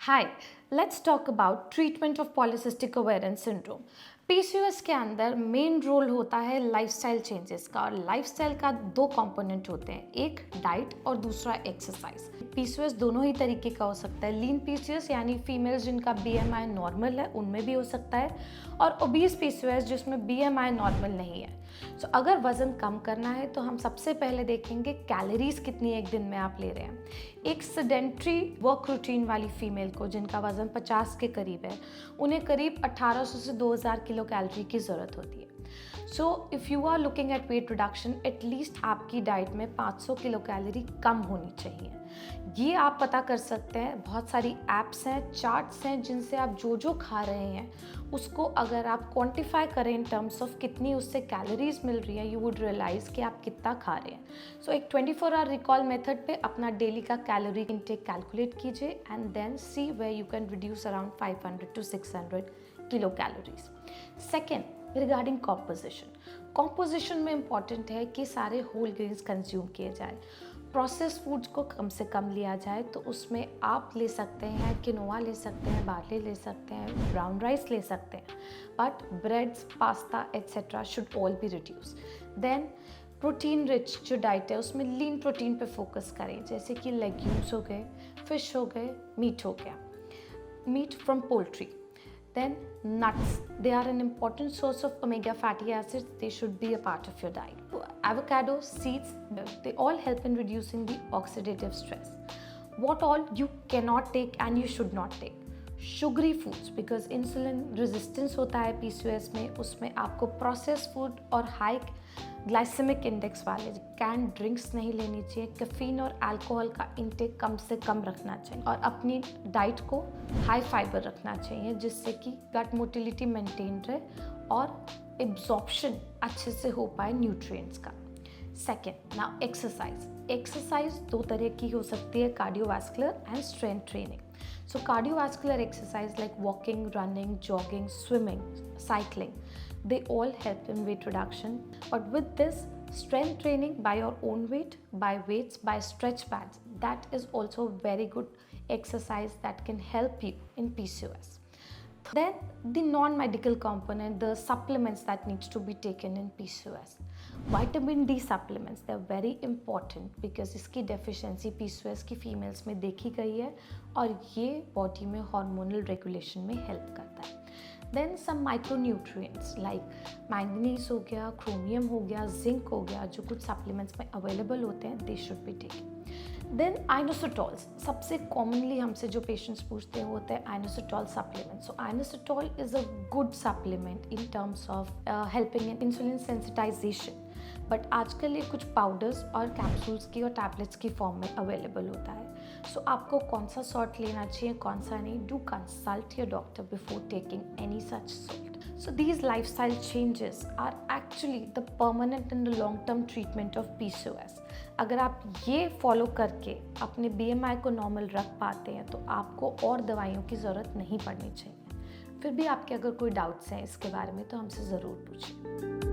Hi, let's talk about treatment of polycystic ovarian syndrome. PCOS के अंदर main role होता है लाइफस्टाइल चेंजेस का और लाइफस्टाइल का दो कंपोनेंट होते हैं, एक डाइट और दूसरा एक्सरसाइज। पीसीओएस दोनों ही तरीके का हो सकता है। लीन पीसीओएस यानी फीमेल्स जिनका बीएमआई नॉर्मल है उनमें भी हो सकता है और ओबीस पीसीओएस जिसमें बीएमआई नॉर्मल नहीं है। सो अगर वज़न कम करना है तो हम सबसे पहले देखेंगे कैलोरीज कितनी एक दिन में आप ले रहे हैं। एक सेडेंट्री वर्क रूटीन वाली फीमेल को जिनका वज़न 50 के करीब है उन्हें करीब 1800 से 2000 किलो कैलोरी की ज़रूरत होती है। So if you are looking at weight reduction at least आपकी डाइट में 500 किलो कैलोरी कम होनी चाहिए। ये आप पता कर सकते हैं, बहुत सारी ऐप्स हैं, चार्ट्स हैं जिनसे आप जो जो खा रहे हैं उसको अगर आप क्वांटिफाई करें इन टर्म्स ऑफ कितनी उससे कैलोरीज मिल रही है, यू वुड रियलाइज़ कि आप कितना खा रहे हैं। सो एक 24 आवर रिकॉल मेथड पे अपना डेली का कैलोरी इनटेक कैलकुलेट कीजिए and then see where you can reduce around 500 to 600 kilo calories. Second, regarding composition में इम्पॉर्टेंट है कि सारे होल ग्रेन्स कंज्यूम किए जाए, प्रोसेस फूड्स को कम से कम लिया जाए। तो उसमें आप ले सकते हैं किनोआ ले सकते हैं, बार्ले ले सकते हैं, ब्राउन राइस ले सकते हैं, but breads, pasta etcetera should all be reduce. Then protein rich जो डाइट है उसमें लीन प्रोटीन पे फोकस करें, जैसे कि लेग्यूम्स हो गए, फिश हो गए, मीट हो गया, meat from poultry. Then nuts, they are an important source of omega fatty acids. They should be a part of your diet. Avocado, seeds, they all help in reducing the oxidative stress. What all you cannot take and you should not take? Sugary foods, because insulin resistance होता है PCOS में, उसमें आपको processed food और high glycaemic index वाले can drinks नहीं लेनी चाहिए। कैफीन और अल्कोहल का इंटेक कम से कम रखना चाहिए और अपनी डाइट को हाई फाइबर रखना चाहिए जिससे कि गट मोटिलिटी मेंटेन रहे और एब्जॉर्प्शन अच्छे से हो पाए न्यूट्रिएंट्स का। सेकेंड, नाउ एक्सरसाइज दो तरह की हो सकती है, cardiovascular and strength training. So cardiovascular exercise like walking, running, jogging, swimming, cycling, they all help in weight reduction. But with this strength training by your own weight, by weights, by stretch bands, that is also very good exercise that can help you in PCOS. Then the non-medical component, the supplements that needs to be taken in PCOS. Vitamin D supplements, they are very important because इसकी deficiency PCOS की females में देखी गई है और ये body में hormonal regulation में help करता है। Then some micronutrients like manganese हो गया, chromium हो गया, zinc हो गया, जो कुछ supplements में available होते हैं, they should be taken. Then inositols, सबसे कॉमनली हमसे जो पेशेंट्स पूछते हैं होते हैं inositol supplement. So inositol is a good supplement in terms of helping in insulin sensitization, but आजकल ये कुछ पाउडर्स और कैप्सूल्स की और टैबलेट्स की फॉर्म में अवेलेबल होता है। सो आपको कौन सा सॉल्ट लेना चाहिए, कौन सा नहीं, do consult your doctor before taking any such salt. So these lifestyle changes are actually the permanent and the long-term treatment of PCOS. अगर आप ये फॉलो करके अपने BMI को नॉर्मल रख पाते हैं तो आपको और दवाइयों की ज़रूरत नहीं पड़नी चाहिए। फिर भी आपके अगर कोई डाउट्स हैं इसके बारे में तो हमसे ज़रूर पूछिए।